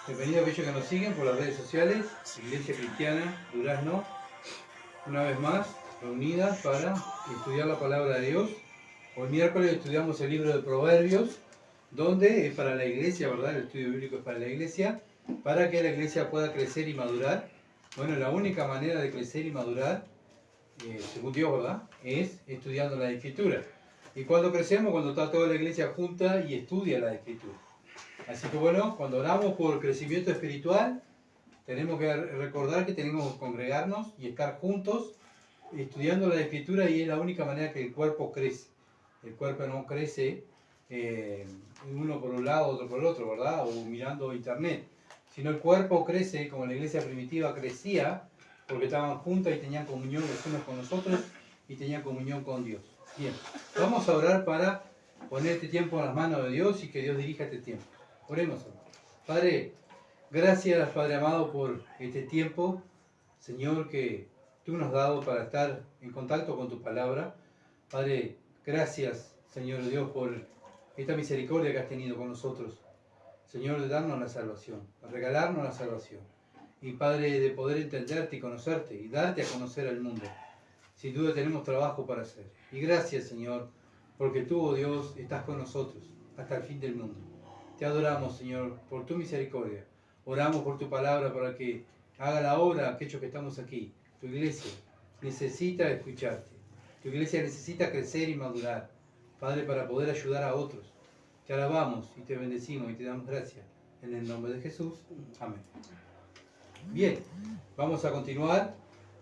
Bienvenidos a aquellos que nos siguen por las redes sociales, Iglesia Cristiana Durazno, una vez más reunidas para estudiar la palabra de Dios. Hoy miércoles estudiamos el libro de Proverbios, donde es para la iglesia, ¿verdad? El estudio bíblico es para la iglesia, para que la iglesia pueda crecer y madurar. Bueno, la única manera de crecer y madurar, según Dios, ¿verdad?, es estudiando la Escritura. ¿Y cuando crecemos? Cuando está toda la iglesia junta y estudia la Escritura. Así que bueno, cuando oramos por crecimiento espiritual, tenemos que recordar que tenemos que congregarnos y estar juntos estudiando la Escritura, y es la única manera que el cuerpo crece. El cuerpo no crece uno por un lado, otro por el otro, ¿verdad? O mirando internet. Sino el cuerpo crece como la iglesia primitiva crecía, porque estaban juntas y tenían comunión los unos con los otros y tenían comunión con Dios. Bien, vamos a orar para poner este tiempo en las manos de Dios y que Dios dirija este tiempo. Oremos, hermano. Padre, gracias, Padre amado, por este tiempo, Señor, que tú nos has dado para estar en contacto con tu palabra. Padre, gracias, Señor Dios, por esta misericordia que has tenido con nosotros, Señor, de darnos la salvación, de regalarnos la salvación. Y Padre, de poder entenderte y conocerte y darte a conocer al mundo. Sin duda tenemos trabajo para hacer. Y gracias, Señor, porque tú, oh Dios, estás con nosotros hasta el fin del mundo. Te adoramos, Señor, por tu misericordia. Oramos por tu palabra para que haga la obra aquellos que estamos aquí. Tu iglesia necesita escucharte. Tu iglesia necesita crecer y madurar, Padre, para poder ayudar a otros. Te alabamos y te bendecimos y te damos gracias. En el nombre de Jesús. Amén. Bien, vamos a continuar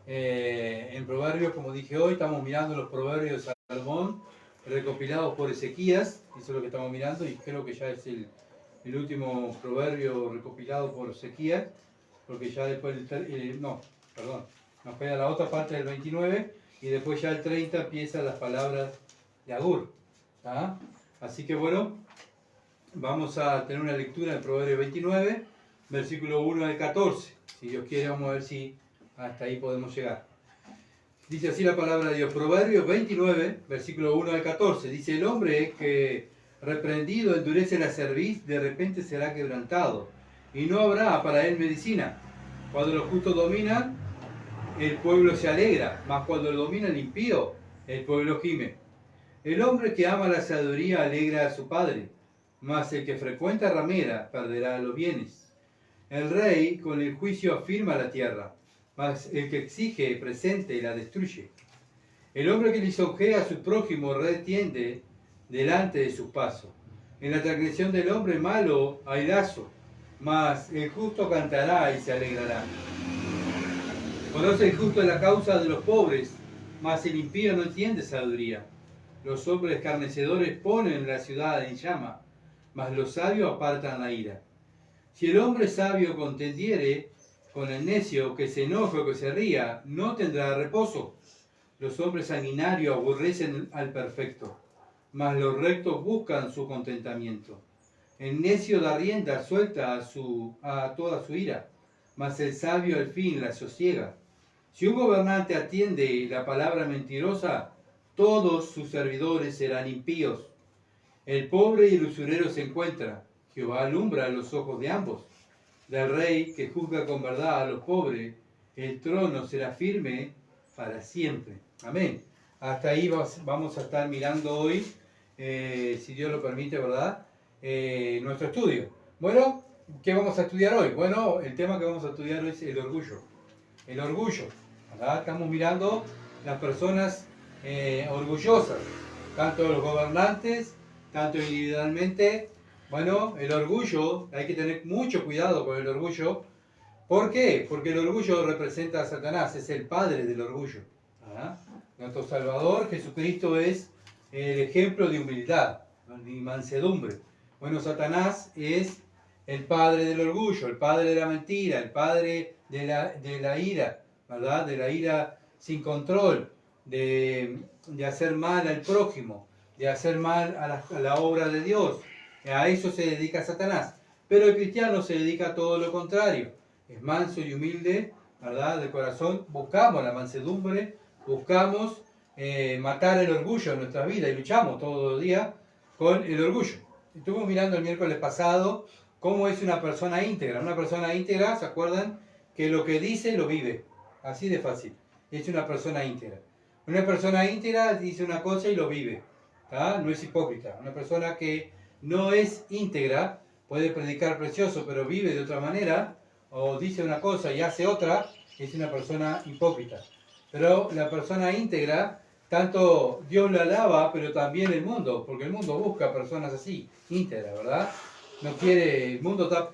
en Proverbios, como dije hoy. Estamos mirando los Proverbios de Salomón, recopilados por Ezequías. Eso es lo que estamos mirando, y creo que ya es el último proverbio recopilado por Ezequías, porque ya después, nos queda la otra parte del 29, y después ya el 30 empiezan las palabras de Agur. ¿Ah? Así que bueno, vamos a tener una lectura del Proverbio 29, versículo 1 al 14. Si Dios quiere, vamos a ver si hasta ahí podemos llegar. Dice así la palabra de Dios, Proverbios 29, versículo 1 al 14. Dice: el hombre que reprendido endurece la cerviz, de repente será quebrantado, y no habrá para él medicina. Cuando los justos dominan, el pueblo se alegra, mas cuando lo domina el impío, el pueblo gime. El hombre que ama la sabiduría alegra a su padre, mas el que frecuenta ramera perderá los bienes. El rey con el juicio afirma la tierra, mas el que exige presente la destruye. El hombre que lisonjea a su prójimo retiende delante de sus pasos. En la transgresión del hombre malo hay lazo, mas el justo cantará y se alegrará. Conoce el justo la causa de los pobres, mas el impío no entiende sabiduría. Los hombres escarnecedores ponen la ciudad en llama, mas los sabios apartan la ira. Si el hombre sabio contendiere con el necio, que se enoje o que se ría, no tendrá reposo. Los hombres sanguinarios aborrecen al perfecto, mas los rectos buscan su contentamiento. El necio da rienda suelta a toda su ira, mas el sabio al fin la sosiega. Si un gobernante atiende la palabra mentirosa, todos sus servidores serán impíos. El pobre y el usurero se encuentran, Jehová alumbra los ojos de ambos. Del rey que juzga con verdad a los pobres, el trono será firme para siempre. Amén. Hasta ahí vamos a estar mirando hoy, si Dios lo permite, ¿verdad?, nuestro estudio. Bueno, ¿qué vamos a estudiar hoy? Bueno, el tema que vamos a estudiar hoy es el orgullo. El orgullo, ¿verdad? Estamos mirando las personas orgullosas, tanto los gobernantes, tanto individualmente. Bueno, el orgullo, hay que tener mucho cuidado con el orgullo. ¿Por qué? Porque el orgullo representa a Satanás, es el padre del orgullo. ¿Ah? Nuestro Salvador, Jesucristo, es el ejemplo de humildad y mansedumbre. Bueno, Satanás es el padre del orgullo, el padre de la mentira, el padre de la ira, ¿verdad? De la ira sin control, de hacer mal al prójimo, de hacer mal a la obra de Dios. A eso se dedica Satanás. Pero el cristiano se dedica a todo lo contrario. Es manso y humilde, ¿verdad?, de corazón. Buscamos la mansedumbre, buscamos matar el orgullo en nuestra vida y luchamos todos los días con el orgullo. Estuvimos mirando el miércoles pasado ¿Cómo es una persona íntegra? Una persona íntegra, ¿se acuerdan? Que lo que dice lo vive. Así de fácil. Es una persona íntegra. Una persona íntegra dice una cosa y lo vive. ¿Tá? No es hipócrita. Una persona que no es íntegra puede predicar precioso, pero vive de otra manera, o dice una cosa y hace otra, es una persona hipócrita. Pero la persona íntegra, tanto Dios la alaba, pero también el mundo, porque el mundo busca personas así, íntegras, ¿verdad? No quiere, el mundo está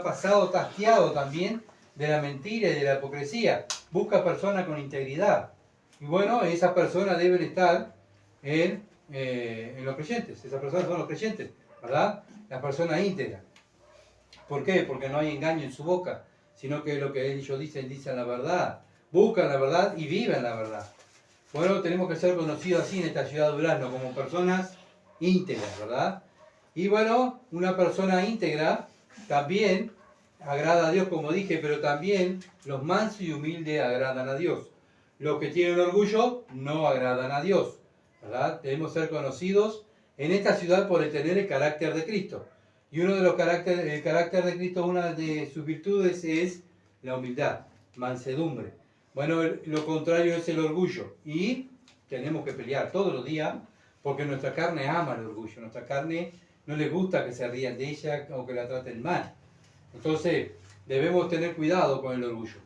pasado, está hastiado también de la mentira y de la hipocresía. Busca personas con integridad. Y bueno, esas personas deben estar en los creyentes. Esas personas son los creyentes, ¿verdad? Las personas íntegras. ¿Por qué? Porque no hay engaño en su boca, sino que lo que ellos dicen la verdad. Buscan la verdad y viven la verdad. Bueno, tenemos que ser conocidos así en esta ciudad de Durazno, como personas íntegras, ¿verdad? Y bueno, una persona íntegra también agrada a Dios, como dije, pero también los mansos y humildes agradan a Dios. Los que tienen orgullo no agradan a Dios, ¿verdad? Debemos ser conocidos en esta ciudad por tener el carácter de Cristo. Y uno de los el carácter de Cristo, una de sus virtudes es la humildad, mansedumbre. Bueno, lo contrario es el orgullo. Y tenemos que pelear todos los días porque nuestra carne ama el orgullo. Nuestra carne no le gusta que se rían de ella o que la traten mal. Entonces, debemos tener cuidado con el orgullo.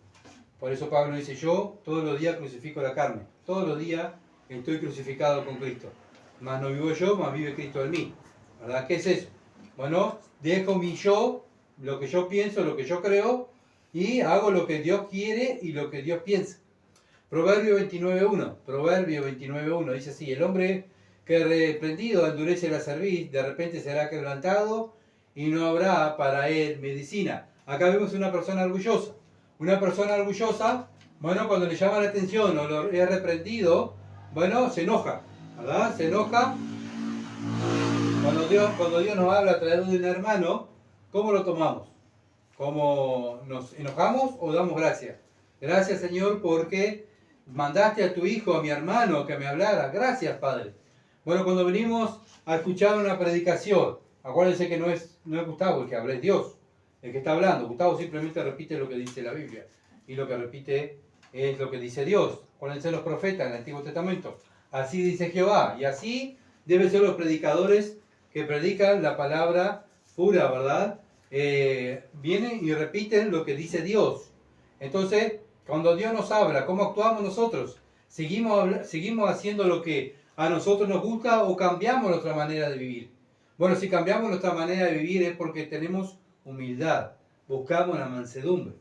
Por eso Pablo dice, yo todos los días crucifico la carne. Todos los días estoy crucificado con Cristo. Más no vivo yo, más vive Cristo en mí. ¿Verdad? ¿Qué es eso? Bueno, dejo mi yo, lo que yo pienso, lo que yo creo, y hago lo que Dios quiere y lo que Dios piensa. Proverbio 29.1 dice así, el hombre que reprendido endurece la cerviz, de repente será quebrantado y no habrá para él medicina. Acá vemos una persona orgullosa. Una persona orgullosa, bueno, cuando le llama la atención o lo es reprendido, bueno, se enoja, ¿verdad? Se enoja. Cuando Dios nos habla a través de un hermano, ¿cómo lo tomamos? ¿Cómo nos enojamos o damos gracias? Gracias, Señor, porque mandaste a tu hijo, a mi hermano, que me hablara. Gracias, Padre. Bueno, cuando venimos a escuchar una predicación, acuérdense que no es Gustavo el que habla, es Dios el que está hablando. Gustavo simplemente repite lo que dice la Biblia. Y lo que repite es lo que dice Dios. Acuérdense los profetas en el Antiguo Testamento. Así dice Jehová. Y así deben ser los predicadores que predican la palabra pura, ¿verdad? Vienen y repiten lo que dice Dios. Entonces, cuando Dios nos habla, ¿cómo actuamos nosotros? ¿Seguimos haciendo lo que a nosotros nos gusta o cambiamos nuestra manera de vivir? Bueno, si cambiamos nuestra manera de vivir es porque tenemos humildad, buscamos la mansedumbre,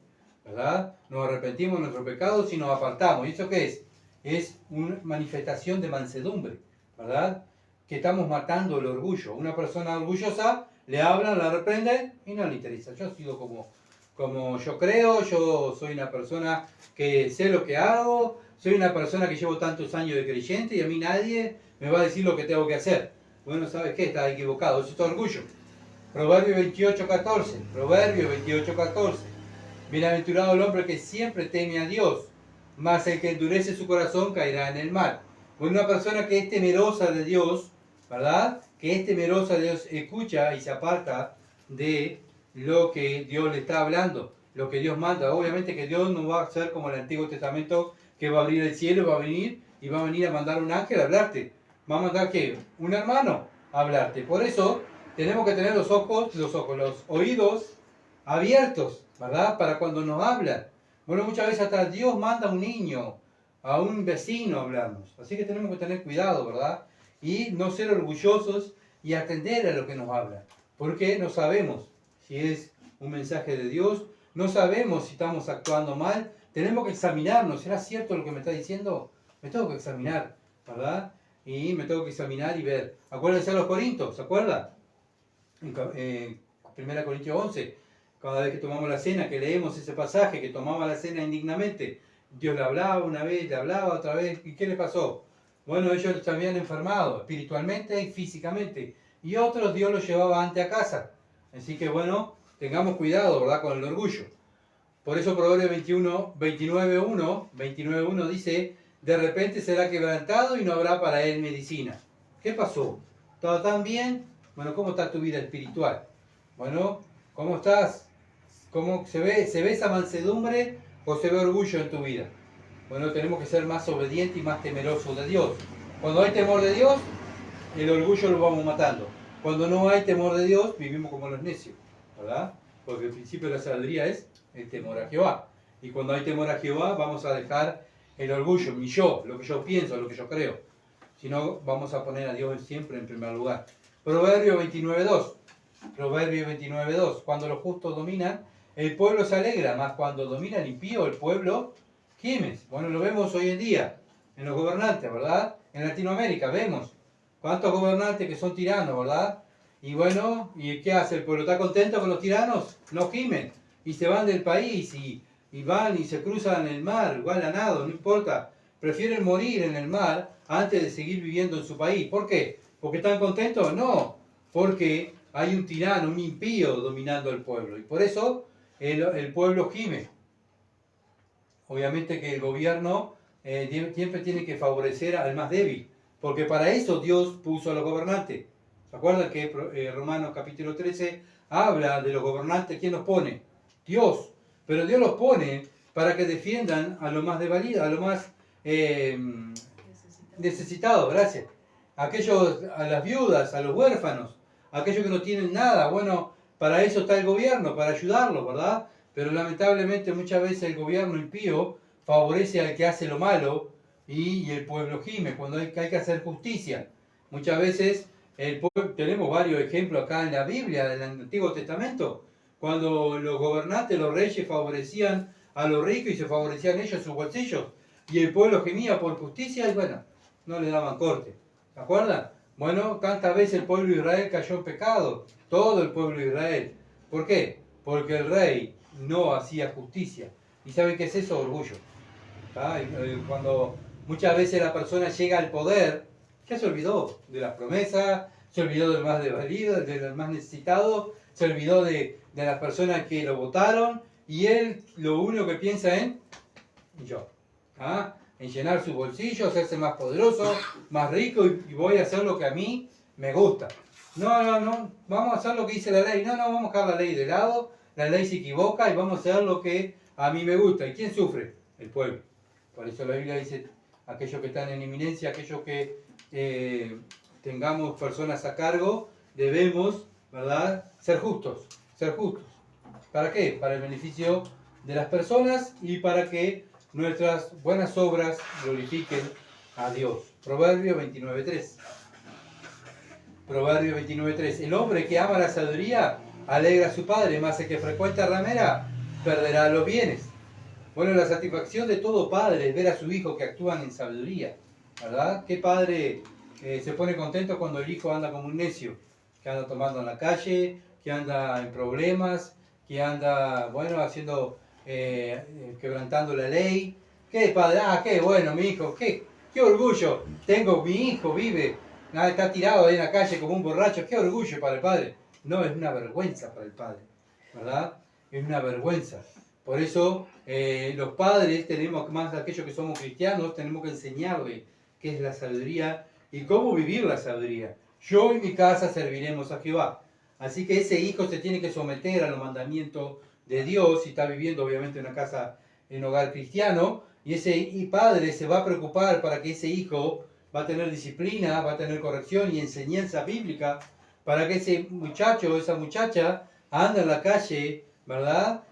¿verdad? Nos arrepentimos de nuestros pecados y nos apartamos. ¿Y eso qué es? Es una manifestación de mansedumbre, ¿verdad? Que estamos matando el orgullo. Una persona orgullosa le hablan, la reprenden y no le interesa. Yo sigo como yo creo, yo soy una persona que sé lo que hago, soy una persona que llevo tantos años de creyente y a mí nadie me va a decir lo que tengo que hacer. Bueno, ¿sabes qué? Estás equivocado, eso es orgullo. Proverbio 28.14. Bienaventurado el hombre que siempre teme a Dios, mas el que endurece su corazón caerá en el mal. Bueno, una persona que es temerosa de Dios, ¿verdad? Que es temerosa de Dios, escucha y se aparta de lo que Dios le está hablando, lo que Dios manda. Obviamente que Dios no va a ser como el Antiguo Testamento, que va a abrir el cielo, va a venir a mandar un ángel a hablarte. ¿Va a mandar qué? Un hermano a hablarte. Por eso tenemos que tener los oídos abiertos, ¿verdad? Para cuando nos hablan. Bueno, muchas veces hasta Dios manda a un niño, a un vecino a hablarnos. Así que tenemos que tener cuidado, ¿verdad? Y no ser orgullosos y atender a lo que nos habla. Porque no sabemos si es un mensaje de Dios, no sabemos si estamos actuando mal. Tenemos que examinarnos. ¿Será cierto lo que me está diciendo? Me tengo que examinar, ¿verdad? Y me tengo que examinar y ver. Acuérdense de los Corintios, ¿se acuerdan? En 1 Corintios 11, cada vez que tomamos la cena, que leemos ese pasaje, que tomaba la cena indignamente, Dios le hablaba una vez, le hablaba otra vez, ¿y qué le pasó? Bueno, ellos se habían enfermado espiritualmente y físicamente, y otros Dios los llevaba ante a casa. Así que bueno, tengamos cuidado, ¿verdad?, con el orgullo. Por eso Proverbios 29.1 dice, de repente será quebrantado y no habrá para él medicina. ¿Qué pasó? ¿Todo tan bien? Bueno, ¿cómo está tu vida espiritual? Bueno, ¿Cómo estás? ¿Cómo se ve esa mansedumbre o se ve orgullo en tu vida? Bueno, tenemos que ser más obedientes y más temerosos de Dios. Cuando hay temor de Dios, el orgullo lo vamos matando. Cuando no hay temor de Dios, vivimos como los necios, ¿verdad? Porque el principio de la sabiduría es el temor a Jehová. Y cuando hay temor a Jehová, vamos a dejar el orgullo, mi yo, lo que yo pienso, lo que yo creo. Si no, vamos a poner a Dios siempre en primer lugar. Proverbio 29.2. Proverbio 29.2. Cuando los justos dominan, el pueblo se alegra, mas cuando domina el impío, el pueblo gime. Bueno, lo vemos hoy en día en los gobernantes, ¿verdad? En Latinoamérica vemos cuántos gobernantes que son tiranos, ¿verdad? Y bueno, ¿y qué hace? ¿El pueblo está contento con los tiranos? No gimen. Y se van del país y van y se cruzan el mar, igual a nado, no importa. Prefieren morir en el mar antes de seguir viviendo en su país. ¿Por qué? ¿Porque están contentos? No, porque hay un tirano, un impío dominando el pueblo. Y por eso el pueblo gime. Obviamente que el gobierno siempre tiene que favorecer al más débil, porque para eso Dios puso a los gobernantes. ¿Se acuerdan que Romanos capítulo 13 habla de los gobernantes? ¿Quién los pone? Dios. Pero Dios los pone para que defiendan a los más desvalidos, a los más necesitados, gracias. Aquellos, a las viudas, a los huérfanos, aquellos que no tienen nada. Bueno, para eso está el gobierno, para ayudarlos, ¿verdad? Pero lamentablemente muchas veces el gobierno impío favorece al que hace lo malo y el pueblo gime cuando hay que hacer justicia. Muchas veces tenemos varios ejemplos acá en la Biblia, del Antiguo Testamento, cuando los gobernantes, los reyes favorecían a los ricos y se favorecían ellos sus bolsillos y el pueblo gemía por justicia y bueno, no le daban corte. ¿Se acuerdan? Bueno, tantas veces el pueblo de Israel cayó en pecado, todo el pueblo de Israel. ¿Por qué? Porque el rey no hacía justicia. ¿Y saben qué es eso? Orgullo. Cuando muchas veces la persona llega al poder, ya se olvidó de las promesas, se olvidó del más desvalido, del más necesitado, se olvidó de las personas que lo votaron y él lo único que piensa en yo. En llenar su bolsillo, hacerse más poderoso, más rico y voy a hacer lo que a mí me gusta. No, vamos a hacer lo que dice la ley. No, vamos a dejar la ley de lado, la ley se equivoca y vamos a hacer lo que a mí me gusta. ¿Y quién sufre? El pueblo. Por eso la Biblia dice, aquellos que están en eminencia, aquellos que tengamos personas a cargo, debemos, ¿verdad?, ser justos. ¿Para qué? Para el beneficio de las personas y para que nuestras buenas obras glorifiquen a Dios. Proverbio 29.3. Proverbio 29.3. El hombre que ama la sabiduría alegra a su padre, mas el que frecuenta ramera perderá los bienes. Bueno, la satisfacción de todo padre es ver a su hijo que actúan en sabiduría, ¿verdad? ¿Qué padre se pone contento cuando el hijo anda como un necio? Que anda tomando en la calle, que anda en problemas, que anda, bueno, haciendo, quebrantando la ley. ¿Qué padre? Qué bueno, mi hijo, qué orgullo. Tengo, mi hijo vive, está tirado ahí en la calle como un borracho. Qué orgullo para el padre. No, es una vergüenza para el padre, ¿verdad? Es una vergüenza. Por eso los padres tenemos, más aquellos que somos cristianos, tenemos que enseñarle qué es la sabiduría y cómo vivir la sabiduría. Yo y mi casa serviremos a Jehová. Así que ese hijo se tiene que someter a los mandamientos de Dios, si está viviendo obviamente en una casa, en hogar cristiano, y ese padre se va a preocupar para que ese hijo va a tener disciplina, va a tener corrección y enseñanza bíblica, para que ese muchacho o esa muchacha ande en la calle, ¿verdad?,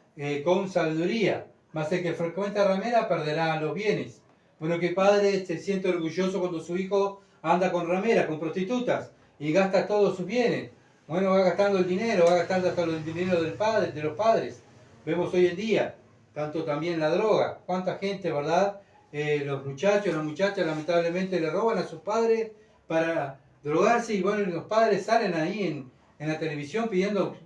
con sabiduría. Mas el que frecuenta ramera perderá los bienes. Bueno, que padre se siente orgulloso cuando su hijo anda con rameras, con prostitutas, y gasta todos sus bienes. Bueno, va gastando el dinero, va gastando hasta el dinero del padre, de los padres. Vemos hoy en día, tanto también la droga. ¿Cuánta gente, verdad? Los muchachos, las muchachas lamentablemente le roban a sus padres para drogarse y bueno, los padres salen ahí en la televisión pidiendo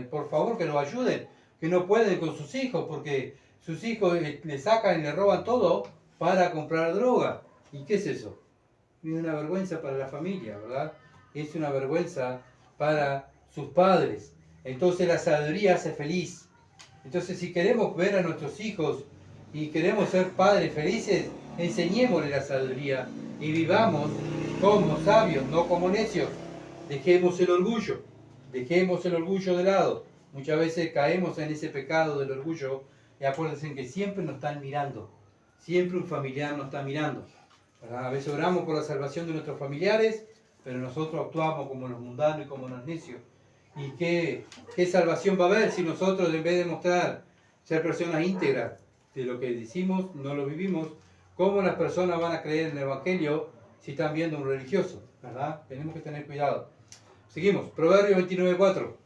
por favor que los ayuden, que no pueden con sus hijos porque sus hijos le sacan y le roban todo para comprar droga. ¿Y qué es eso? Es una vergüenza para la familia, ¿verdad? Es una vergüenza para sus padres. Entonces la sabiduría hace feliz. Entonces si queremos ver a nuestros hijos y queremos ser padres felices, enseñémosle la sabiduría y vivamos como sabios, no como necios. Dejemos el orgullo de lado. Muchas veces caemos en ese pecado del orgullo y acuérdense que siempre nos están mirando, siempre un familiar nos está mirando. ¿Verdad? A veces oramos por la salvación de nuestros familiares, pero nosotros actuamos como los mundanos y como los necios. ¿Y qué salvación va a haber si nosotros, en vez de mostrar ser personas íntegras de lo que decimos, no lo vivimos? ¿Cómo las personas van a creer en el Evangelio si están viendo un religioso? ¿Verdad? Tenemos que tener cuidado. Seguimos, Proverbio 29:4.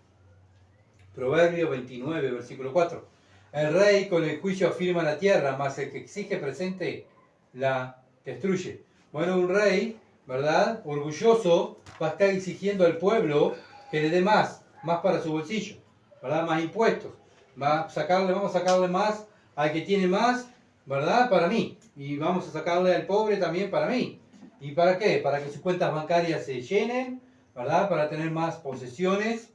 Proverbio 29, versículo 4. El rey con el juicio afirma la tierra, mas el que exige presente la destruye. Bueno, un rey, ¿verdad?, orgulloso, va a estar exigiendo al pueblo que le dé más para su bolsillo, ¿verdad?, más impuestos. Vamos a sacarle más al que tiene más, ¿verdad?, para mí. Y vamos a sacarle al pobre también para mí. ¿Y para qué? Para que sus cuentas bancarias se llenen, ¿verdad?, para tener más posesiones.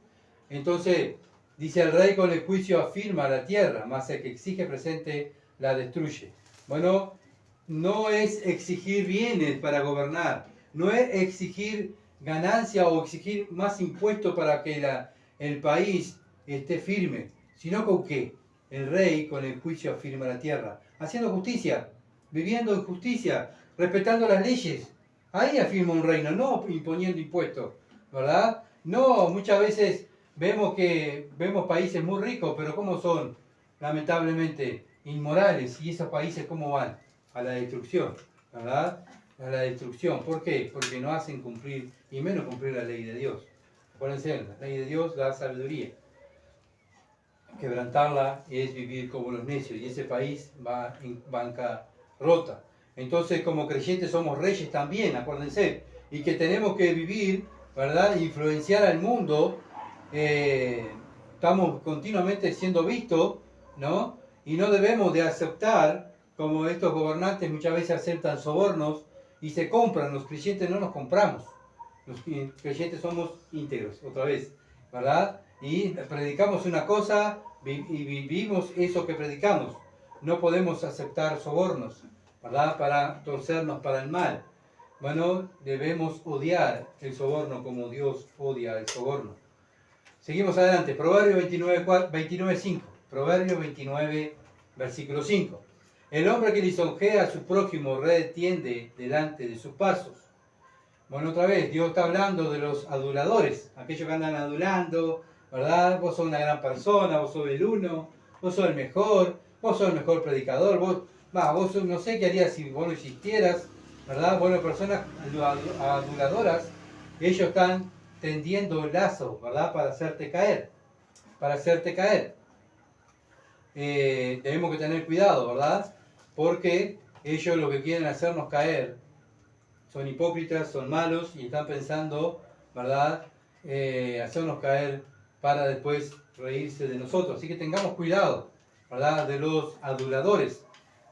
Entonces, dice el rey con el juicio afirma la tierra, mas el que exige presente la destruye. Bueno, no es exigir bienes para gobernar, no es exigir ganancia o exigir más impuestos para que el país esté firme, sino con que el rey con el juicio afirma la tierra, haciendo justicia, viviendo en justicia, respetando las leyes. Ahí afirma un reino, no imponiendo impuestos, ¿verdad? No, muchas veces vemos países muy ricos, pero ¿cómo son? Lamentablemente inmorales. ¿Y esos países cómo van? A la destrucción, ¿verdad? A la destrucción. ¿Por qué? Porque no hacen cumplir, y menos cumplir la ley de Dios. Acuérdense, la ley de Dios da sabiduría. Quebrantarla es vivir como los necios, y ese país va en bancarrota. Entonces, como creyentes somos reyes también, acuérdense, y que tenemos que vivir, ¿verdad?, influenciar al mundo. Estamos continuamente siendo vistos, ¿no? Y no debemos de aceptar, como estos gobernantes muchas veces aceptan sobornos y se compran. Los creyentes no nos compramos, los creyentes somos íntegros, otra vez, ¿verdad? Y predicamos una cosa y vivimos eso que predicamos. No podemos aceptar sobornos, ¿verdad?, para torcernos para el mal. Bueno, debemos odiar el soborno como Dios odia el soborno. Seguimos adelante, Proverbio 29:5. Proverbio 29, versículo 5. El hombre que lisonjea a su prójimo retiende delante de sus pasos. Bueno, otra vez, Dios está hablando de los aduladores, aquellos que andan adulando, ¿verdad? Vos sos una gran persona, vos sos el uno, vos sos el mejor, vos sos el mejor predicador, vos no sé qué harías si vos no existieras, ¿verdad? Bueno, personas aduladoras, ellos están tendiendo el lazo, ¿verdad?, para hacerte caer, debemos que tener cuidado, ¿verdad? Porque ellos lo que quieren hacernos caer, son hipócritas, son malos y están pensando, ¿verdad?, hacernos caer para después reírse de nosotros. Así que tengamos cuidado, ¿verdad?, de los aduladores.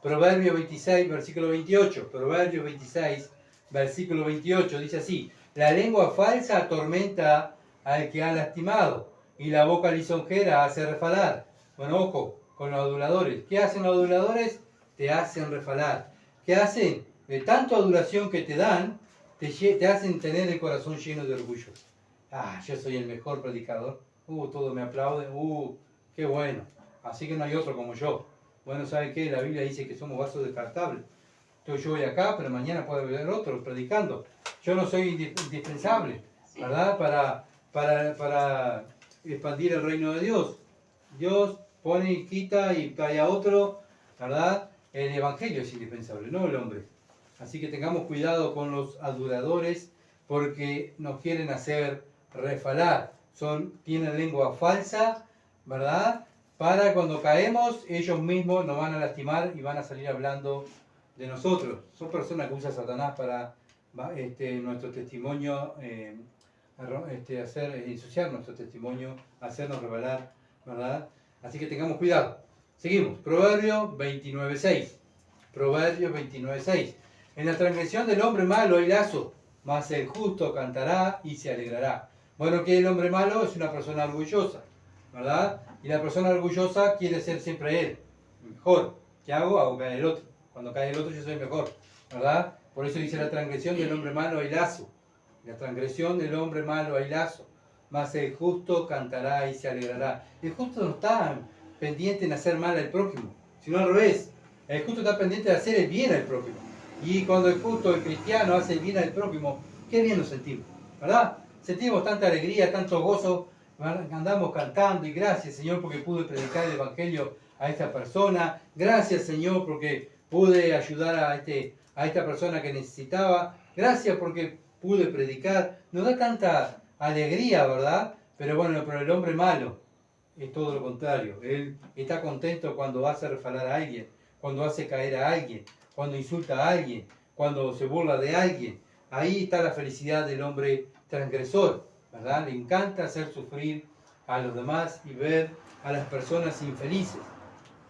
Proverbio 26, versículo 28. Proverbio 26, versículo 28 dice así: la lengua falsa atormenta al que ha lastimado y la boca lisonjera hace refalar. Bueno, ojo con los aduladores. ¿Qué hacen los aduladores? Te hacen refalar. ¿Qué hacen? De tanta adulación que te dan, te hacen tener el corazón lleno de orgullo. Yo soy el mejor predicador. Todos me aplauden. Qué bueno. Así que no hay otro como yo. Bueno, ¿sabe qué? La Biblia dice que somos vasos descartables. Entonces yo voy acá, pero mañana puede haber otro predicando. Yo no soy indispensable, ¿verdad?, para expandir el reino de Dios. Dios pone y quita y trae a otro, ¿verdad? El evangelio es indispensable, no el hombre. Así que tengamos cuidado con los aduladores, porque nos quieren hacer refalar. Tienen lengua falsa, ¿verdad?, para cuando caemos, ellos mismos nos van a lastimar y van a salir hablando de nosotros. Son personas que usa Satanás para nuestro testimonio, ensuciar nuestro testimonio, hacernos revelar, ¿verdad? Así que tengamos cuidado. Seguimos, Proverbio 29:6. Proverbio 29:6. En la transgresión del hombre malo hay lazo, mas el justo cantará y se alegrará. Bueno, que el hombre malo es una persona orgullosa, ¿verdad? Y la persona orgullosa quiere ser siempre él, mejor. ¿Qué hago? Hago caer el otro. Cuando cae el otro yo soy mejor, ¿verdad? Por eso dice: la transgresión del hombre malo hay lazo. La transgresión del hombre malo hay lazo. mas el justo cantará y se alegrará. El justo no está pendiente en hacer mal al prójimo, sino al revés. El justo está pendiente de hacer el bien al prójimo. Y cuando el justo, el cristiano, hace el bien al prójimo, qué bien nos sentimos, ¿verdad? Sentimos tanta alegría, tanto gozo, andamos cantando y gracias, Señor, porque pude predicar el Evangelio a esta persona. Gracias, Señor, porque pude ayudar a esta persona que necesitaba. Gracias porque pude predicar. Nos da tanta alegría, ¿verdad? Pero bueno, pero el hombre malo es todo lo contrario. Él está contento cuando hace refalar a alguien, cuando hace caer a alguien, cuando insulta a alguien, cuando se burla de alguien. Ahí está la felicidad del hombre transgresor, ¿verdad? Le encanta hacer sufrir a los demás y ver a las personas infelices.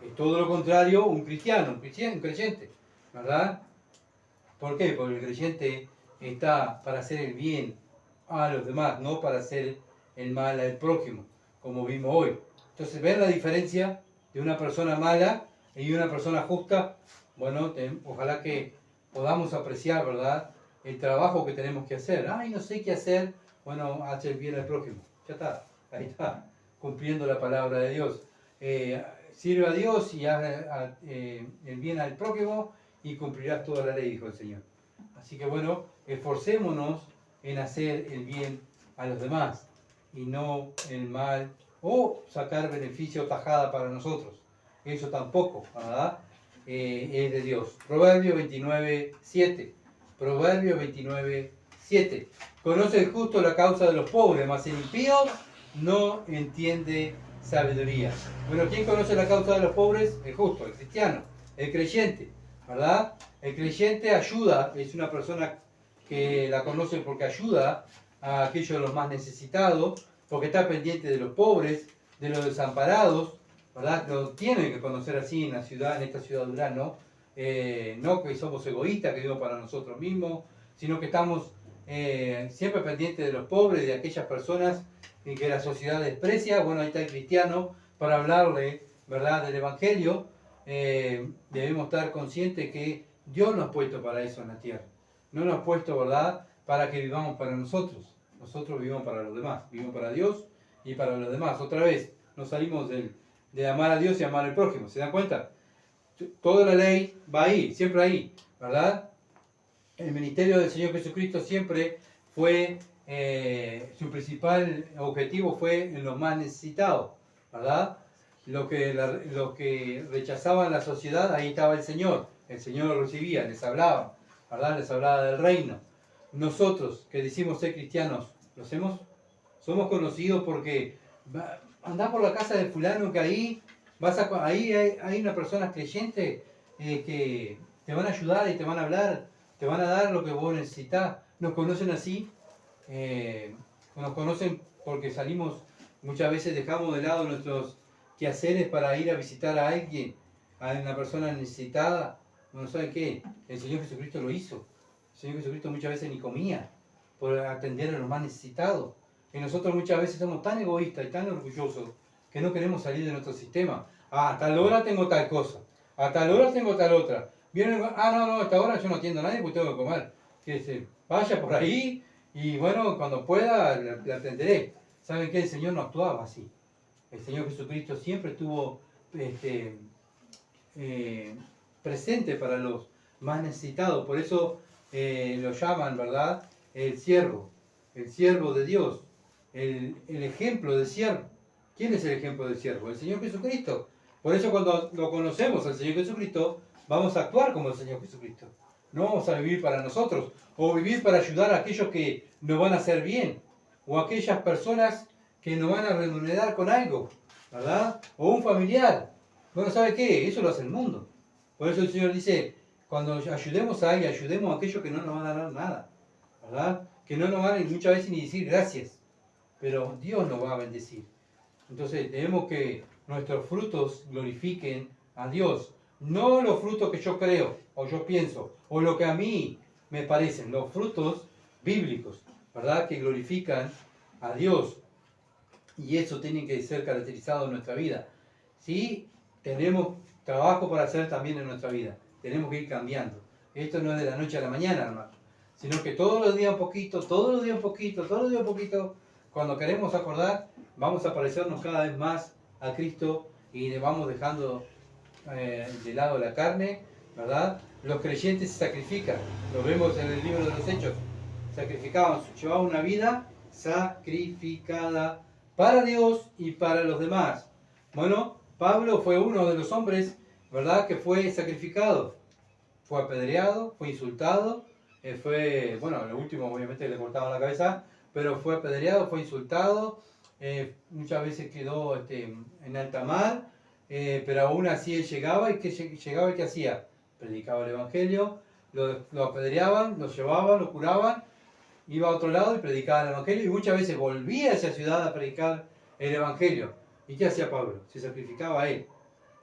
Es todo lo contrario un cristiano, un creyente, ¿verdad? ¿Por qué? Porque el creyente está para hacer el bien a los demás, no para hacer el mal al prójimo, como vimos hoy. Entonces, ¿ven la diferencia de una persona mala y una persona justa? Bueno, ojalá que podamos apreciar, ¿verdad?, el trabajo que tenemos que hacer. Ay, no sé qué hacer. Bueno, haz el bien al prójimo. Ya está, ahí está, cumpliendo la palabra de Dios. Sirve a Dios y haz el bien al prójimo y cumplirás toda la ley, dijo el Señor. Así que bueno, esforcémonos en hacer el bien a los demás y no el mal o sacar beneficio o tajada para nosotros. Eso tampoco, ¿verdad? Es de Dios. Proverbio 29:7. Proverbio 29:7. Conoce el justo la causa de los pobres, mas el impío no entiende sabiduría. Bueno, ¿quién conoce la causa de los pobres? El justo, el cristiano, el creyente, ¿verdad? El creyente ayuda, es una persona que la conoce porque ayuda a aquellos de los más necesitados, porque está pendiente de los pobres, de los desamparados, ¿verdad? Lo tienen que conocer así en la ciudad, en esta ciudad de Durazno. No que somos egoístas, que digo para nosotros mismos, sino que estamos siempre pendientes de los pobres, de aquellas personas que la sociedad desprecia. Bueno, ahí está el cristiano para hablarle, ¿verdad?, del Evangelio. Debemos estar conscientes que Dios nos ha puesto para eso en la tierra. No nos ha puesto, ¿verdad?, para que vivamos para nosotros. Nosotros vivimos para los demás, vivimos para Dios y para los demás. Otra vez, nos salimos de amar a Dios y amar al prójimo. ¿Se dan cuenta? Toda la ley va ahí, siempre ahí, ¿verdad? El ministerio del Señor Jesucristo siempre fue, su principal objetivo fue en los más necesitados, ¿verdad? Lo que rechazaban la sociedad, ahí estaba el Señor lo recibía, les hablaba, ¿verdad? Les hablaba del reino. Nosotros que decimos ser cristianos, ¿lo hacemos? Somos conocidos porque andás por la casa de fulano que ahí ahí hay una persona creyente que te van a ayudar y te van a hablar, te van a dar lo que vos necesitas. Nos conocen así, nos conocen porque salimos, muchas veces dejamos de lado nuestros quehaceres para ir a visitar a alguien, a una persona necesitada. Bueno, ¿saben qué? El Señor Jesucristo lo hizo. El Señor Jesucristo muchas veces ni comía por atender a los más necesitados. Y nosotros muchas veces somos tan egoístas y tan orgullosos que no queremos salir de nuestro sistema. A tal hora tengo tal cosa, a tal hora tengo tal otra. Vienen, no, a esta hora yo no atiendo a nadie porque tengo que comer. Que se vaya por ahí y bueno, cuando pueda le atenderé. ¿Saben qué? El Señor no actuaba así. El Señor Jesucristo siempre estuvo presente para los más necesitados. Por eso lo llaman, ¿verdad?, el siervo de Dios, el ejemplo de siervo. ¿Quién es el ejemplo del siervo? El Señor Jesucristo. Por eso cuando lo conocemos al Señor Jesucristo, vamos a actuar como el Señor Jesucristo. No vamos a vivir para nosotros, o vivir para ayudar a aquellos que nos van a hacer bien, o a aquellas personas que nos van a remunerar con algo, ¿verdad? O un familiar. Bueno, ¿sabe qué? Eso lo hace el mundo. Por eso el Señor dice, cuando ayudemos a alguien, ayudemos a aquellos que no nos van a dar nada, ¿verdad? Que no nos van a muchas veces ni decir gracias, pero Dios nos va a bendecir. Entonces tenemos que nuestros frutos glorifiquen a Dios, no los frutos que yo creo, o yo pienso, o lo que a mí me parecen, los frutos bíblicos, ¿verdad?, que glorifican a Dios. Y eso tiene que ser caracterizado en nuestra vida. ¿Sí? Tenemos trabajo para hacer también en nuestra vida. Tenemos que ir cambiando. Esto no es de la noche a la mañana, hermano, sino que todos los días un poquito, todos los días un poquito, todos los días un poquito, cuando queremos acordar, vamos a parecernos cada vez más a Cristo y le vamos dejando de lado la carne, ¿verdad? Los creyentes se sacrifican, lo vemos en el libro de los Hechos, sacrificaban, llevaban una vida sacrificada para Dios y para los demás. Bueno, Pablo fue uno de los hombres, ¿verdad?, que fue sacrificado, fue apedreado, fue insultado, bueno, lo último obviamente le cortaban la cabeza, pero fue apedreado, fue insultado, muchas veces quedó en alta mar, pero aún así él llegaba y ¿qué hacía? Predicaba el Evangelio, lo apedreaban, lo llevaban, lo curaban, iba a otro lado y predicaba el Evangelio, y muchas veces volvía a esa ciudad a predicar el Evangelio. ¿Y qué hacía Pablo? Se sacrificaba a él,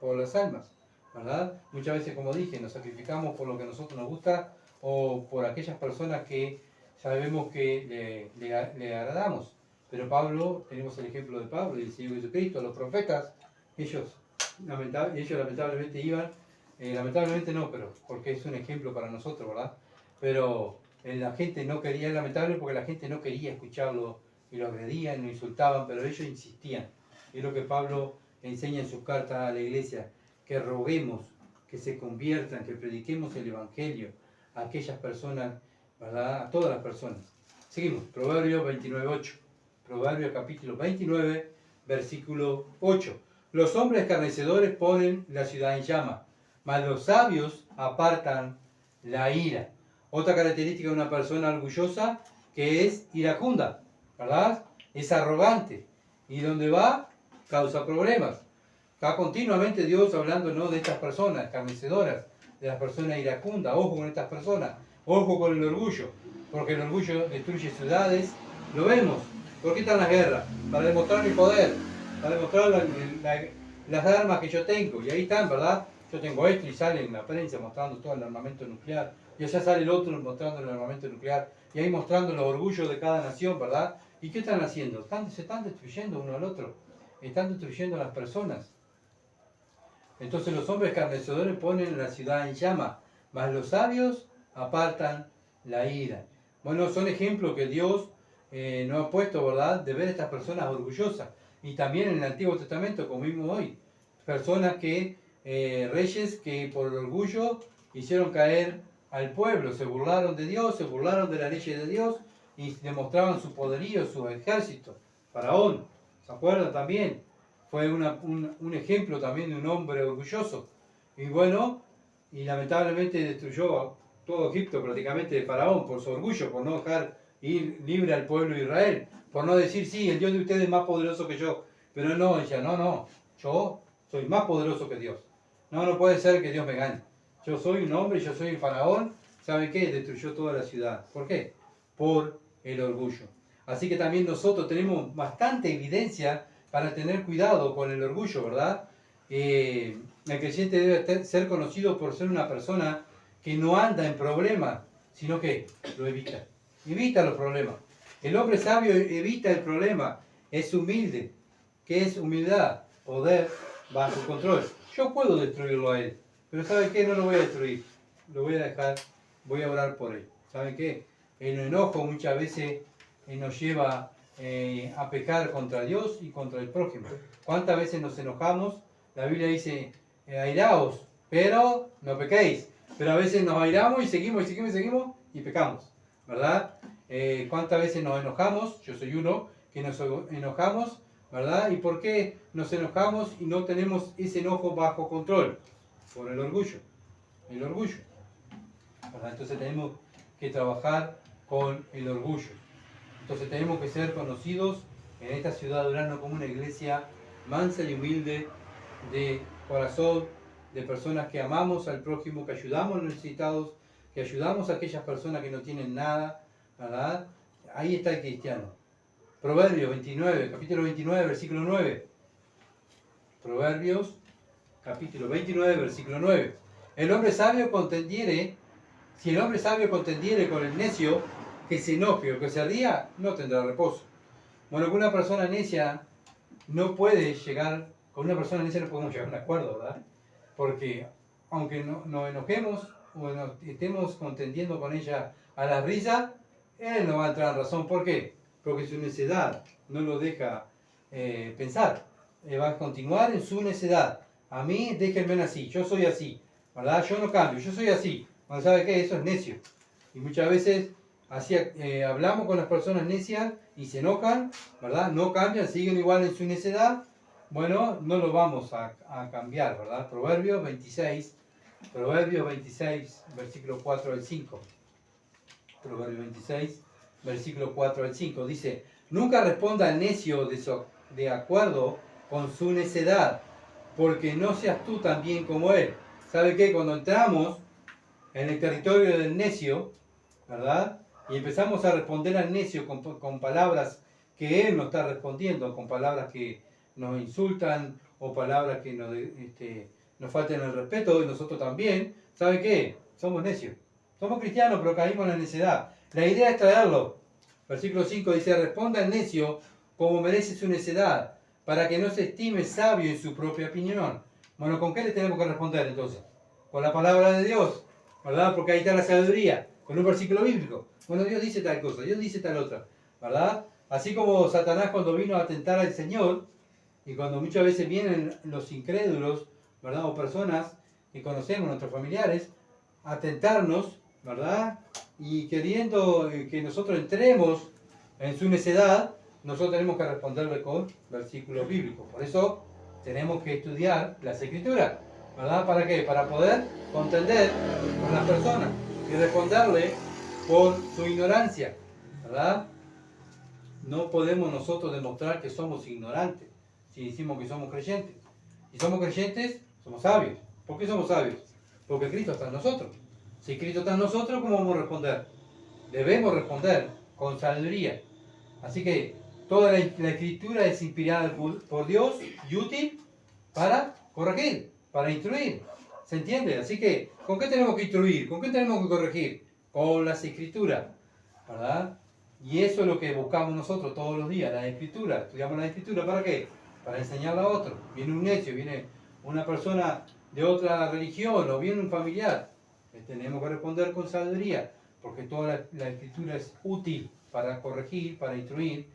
por las almas, ¿verdad? Muchas veces, como dije, nos sacrificamos por lo que a nosotros nos gusta o por aquellas personas que sabemos que le agradamos. Pero Pablo, tenemos el ejemplo de Pablo y el Señor Jesucristo, los profetas, ellos lamentablemente iban, lamentablemente no, pero porque es un ejemplo para nosotros, ¿verdad? Pero la gente no quería, es lamentable porque la gente no quería escucharlo y lo agredían, lo insultaban, pero ellos insistían. Es lo que Pablo enseña en sus cartas a la iglesia, que roguemos, que se conviertan, que prediquemos el Evangelio a aquellas personas, ¿verdad? A todas las personas. Seguimos, Proverbios 29:8. Proverbios capítulo 29, versículo 8. Los hombres escarnecedores ponen la ciudad en llama, mas los sabios apartan la ira. Otra característica de una persona orgullosa, que es iracunda, ¿verdad? Es arrogante. Y donde va, causa problemas. Está continuamente Dios hablando, ¿no?, de estas personas escarnecedoras, de las personas iracundas. Ojo con estas personas, ojo con el orgullo, porque el orgullo destruye ciudades. Lo vemos. ¿Por qué están las guerras? Para demostrar mi poder, para demostrar las armas que yo tengo. Y ahí están, ¿verdad? Yo tengo esto y sale en la prensa mostrando todo el armamento nuclear. Y allá sale el otro mostrando el armamento nuclear. Y ahí mostrando los orgullos de cada nación, ¿verdad? ¿Y qué están haciendo? Se están destruyendo uno al otro. Están destruyendo a las personas. Entonces los hombres escarnecedores ponen la ciudad en llama, mas los sabios apartan la ira. Bueno, son ejemplos que Dios nos ha puesto, ¿verdad?, de ver a estas personas orgullosas. Y también en el Antiguo Testamento, como vimos hoy, personas reyes que por el orgullo hicieron caer al pueblo, se burlaron de Dios, se burlaron de la ley de Dios y demostraban su poderío, su ejército. Faraón, ¿se acuerdan también? Fue un ejemplo también de un hombre orgulloso. Y bueno, y lamentablemente destruyó a todo Egipto prácticamente de Faraón por su orgullo, por no dejar ir libre al pueblo de Israel, por no decir, sí, el Dios de ustedes es más poderoso que yo. Pero no, ella, no, yo soy más poderoso que Dios. No puede ser que Dios me gane. Yo soy un hombre, yo soy el Faraón. ¿Sabe qué? Destruyó toda la ciudad. ¿Por qué? Por el orgullo. Así que también nosotros tenemos bastante evidencia para tener cuidado con el orgullo, ¿verdad? El creyente debe ser conocido por ser una persona que no anda en problemas, sino que lo evita. Evita los problemas. El hombre sabio evita el problema, es humilde. ¿Qué es humildad? Poder bajo control. Yo puedo destruirlo a él, pero ¿sabe qué? No lo voy a destruir. Lo voy a dejar, voy a orar por él. ¿Saben qué? El enojo muchas veces nos lleva a pecar contra Dios y contra el prójimo. ¿Cuántas veces nos enojamos? La Biblia dice, airaos, pero no pequéis. Pero a veces nos airamos y seguimos y pecamos, ¿verdad? ¿Cuántas veces nos enojamos? Yo soy uno que nos enojamos, ¿verdad? ¿Y por qué nos enojamos y no tenemos ese enojo bajo control? Por el orgullo. El orgullo, ¿verdad? Entonces tenemos que trabajar con el orgullo. Entonces tenemos que ser conocidos en esta ciudad de Durazno como una iglesia mansa y humilde, de corazón, de personas que amamos al prójimo, que ayudamos a los necesitados, que ayudamos a aquellas personas que no tienen nada, ¿verdad? Ahí está el cristiano. Proverbios 29, capítulo 29, versículo 9. Proverbios, capítulo 29, versículo 9. El hombre sabio contendiere, si el hombre sabio contendiere con el necio, que se enoje o que se ría, no tendrá reposo. Bueno, con una persona necia no puede llegar, con una persona necia no podemos llegar a un acuerdo, ¿verdad? Porque aunque nos enojemos o estemos contendiendo con ella a la risa, él no va a entrar en razón. ¿Por qué? porque su necedad no lo deja pensar. Va a continuar en su necedad. A mí déjenme así, yo soy así, ¿verdad? Yo no cambio, yo soy así. Bueno, ¿sabe qué? Eso es necio. Y muchas veces así hablamos con las personas necias y se enojan, ¿verdad? No cambian, siguen igual en su necedad. Bueno, no lo vamos a cambiar, ¿verdad? Proverbios 26, versículo 4 al 5. Proverbios 26, versículo 4 al 5. Dice, nunca responda al necio de acuerdo con su necedad, porque no seas tú también como él. ¿Sabe qué? Cuando entramos en el territorio del necio, ¿verdad? Y empezamos a responder al necio con palabras que él nos está respondiendo, con palabras que nos insultan o palabras que nos faltan el respeto, y nosotros también. ¿Sabe qué? Somos necios. Somos cristianos, pero caímos en la necedad. La idea es traerlo. Versículo 5 dice, responda al necio como merece su necedad, para que no se estime sabio en su propia opinión. Bueno, ¿con qué le tenemos que responder entonces? Con la palabra de Dios, ¿verdad? Porque ahí está la sabiduría, con un versículo bíblico. Bueno, Dios dice tal cosa, Dios dice tal otra, ¿verdad? Así como Satanás cuando vino a tentar al Señor, y cuando muchas veces vienen los incrédulos, ¿verdad? O personas que conocemos, nuestros familiares, a tentarnos, ¿verdad? Y queriendo que nosotros entremos en su necedad, nosotros tenemos que responderle con versículos bíblicos. Por eso tenemos que estudiar las Escrituras, ¿verdad? ¿Para qué? Para poder contender con las personas y responderle por su ignorancia, ¿verdad? No podemos nosotros demostrar que somos ignorantes si decimos que somos creyentes. Si somos creyentes, somos sabios. ¿Por qué somos sabios? Porque Cristo está en nosotros. Si Cristo está en nosotros, ¿cómo vamos a responder? Debemos responder con sabiduría. Así que toda la Escritura es inspirada por Dios y útil para corregir, para instruir. ¿Se entiende? Así que, ¿con qué tenemos que instruir? ¿Con qué tenemos que corregir? Con las Escrituras, ¿verdad? Y eso es lo que buscamos nosotros todos los días, la Escritura. Estudiamos la Escritura, ¿para qué? Para enseñarla a otro. Viene un necio, viene una persona de otra religión o viene un familiar. Tenemos que responder con sabiduría, porque toda la Escritura es útil para corregir, para instruir,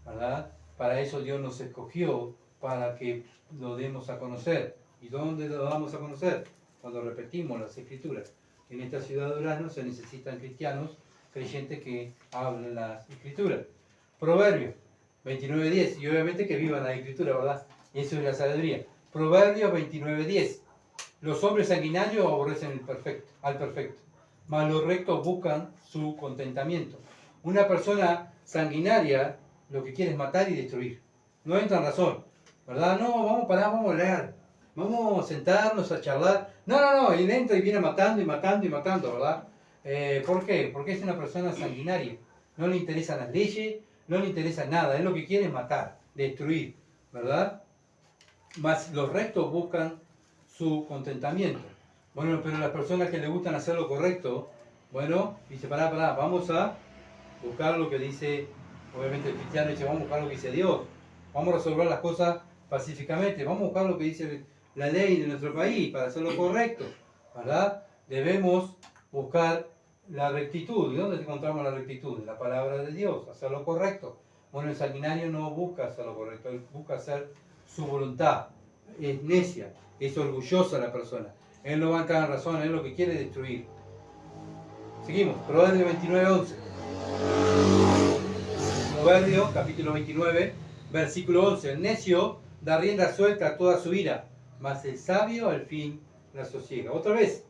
¿verdad? Para eso Dios nos escogió, para que lo demos a conocer. ¿Y dónde lo damos a conocer? Cuando repetimos las Escrituras. En esta ciudad de Durazno se necesitan cristianos, creyentes que hablen las Escrituras. Proverbios 29:10, y obviamente que vivan la Escritura, ¿verdad? Y eso es la sabiduría. Proverbios 29:10. Los hombres sanguinarios aborrecen al perfecto, mas los rectos buscan su contentamiento. Una persona sanguinaria lo que quiere es matar y destruir. No entra en razón, ¿verdad? No, vamos a parar, vamos a leer. Vamos a sentarnos a charlar. No, él entra y viene matando y matando y matando, ¿verdad? ¿Por qué? Porque es una persona sanguinaria. No le interesan las leyes, no le interesa nada. Él lo que quiere es matar, destruir, ¿verdad? Mas los rectos buscan su contentamiento. Bueno, pero las personas que le gustan hacer lo correcto, bueno, dice, pará, vamos a buscar lo que dice, obviamente el cristiano dice, vamos a buscar lo que dice Dios, vamos a resolver las cosas pacíficamente, vamos a buscar lo que dice la ley de nuestro país para hacer lo correcto, ¿verdad? Debemos buscar la rectitud. ¿Y dónde encontramos la rectitud? En la palabra de Dios, hacer lo correcto. Bueno, el sanguinario no busca hacer lo correcto, él busca hacer su voluntad. Es necia, es orgullosa la persona. Él no va a entrar en razón, él lo que quiere es destruir. Seguimos, Proverbios 29:11. Proverbios, capítulo 29, versículo 11. El necio da rienda suelta a toda su ira, mas el sabio al fin la sosiega. Otra vez.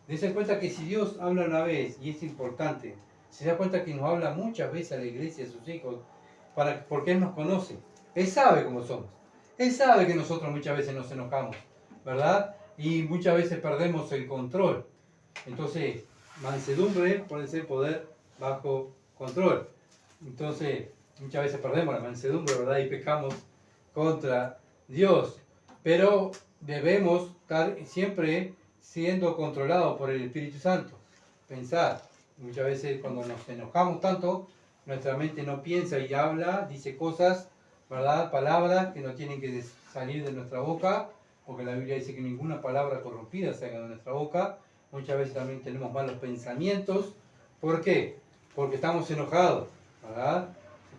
Dense cuenta que si Dios habla una vez, y es importante, se da cuenta que nos habla muchas veces a la iglesia, a sus hijos, porque Él nos conoce. Él sabe cómo somos. Él sabe que nosotros muchas veces nos enojamos, ¿verdad? Y muchas veces perdemos el control. Entonces, mansedumbre puede ser poder bajo control. Entonces, muchas veces perdemos la mansedumbre, ¿verdad? Y pecamos contra Dios. Pero debemos estar siempre siendo controlados por el Espíritu Santo. Pensar. Muchas veces cuando nos enojamos tanto, nuestra mente no piensa y habla, dice cosas, ¿verdad? Palabras que no tienen que salir de nuestra boca, porque la Biblia dice que ninguna palabra corrompida salga de nuestra boca. Muchas veces también tenemos malos pensamientos. ¿Por qué? Porque estamos enojados. ¿verdad?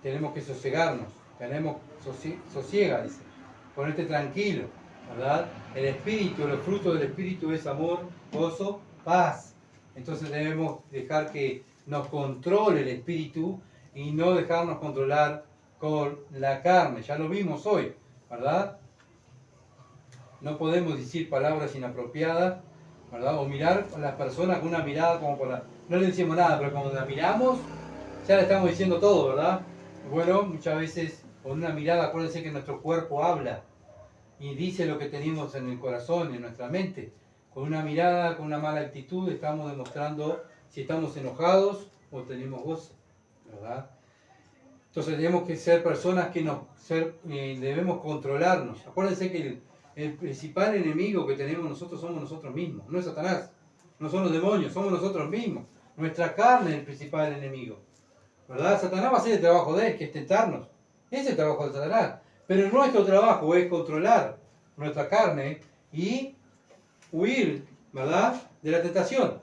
Tenemos que sosegarnos, sosiega, dice, ponerte tranquilo, ¿verdad? El espíritu, los frutos del espíritu es amor, gozo, paz. Entonces debemos dejar que nos controle el espíritu y no dejarnos controlar con la carne. Ya lo vimos hoy, ¿verdad? No podemos decir palabras inapropiadas, ¿verdad? O mirar a las personas con una mirada como por la... No le decimos nada, pero cuando la miramos, ya le estamos diciendo todo, ¿verdad? Bueno, muchas veces con una mirada, acuérdense que nuestro cuerpo habla y dice lo que tenemos en el corazón, en nuestra mente. Con una mirada, con una mala actitud, estamos demostrando si estamos enojados o tenemos gozo, ¿verdad? Entonces tenemos que ser personas que debemos controlarnos. Acuérdense que el principal enemigo que tenemos nosotros somos nosotros mismos, no es Satanás, no son los demonios, somos nosotros mismos. Nuestra carne es el principal enemigo, ¿verdad? Satanás va a hacer el trabajo de él, que es tentarnos. Ese es el trabajo de Satanás. Pero nuestro trabajo es controlar nuestra carne y huir, ¿verdad?, de la tentación.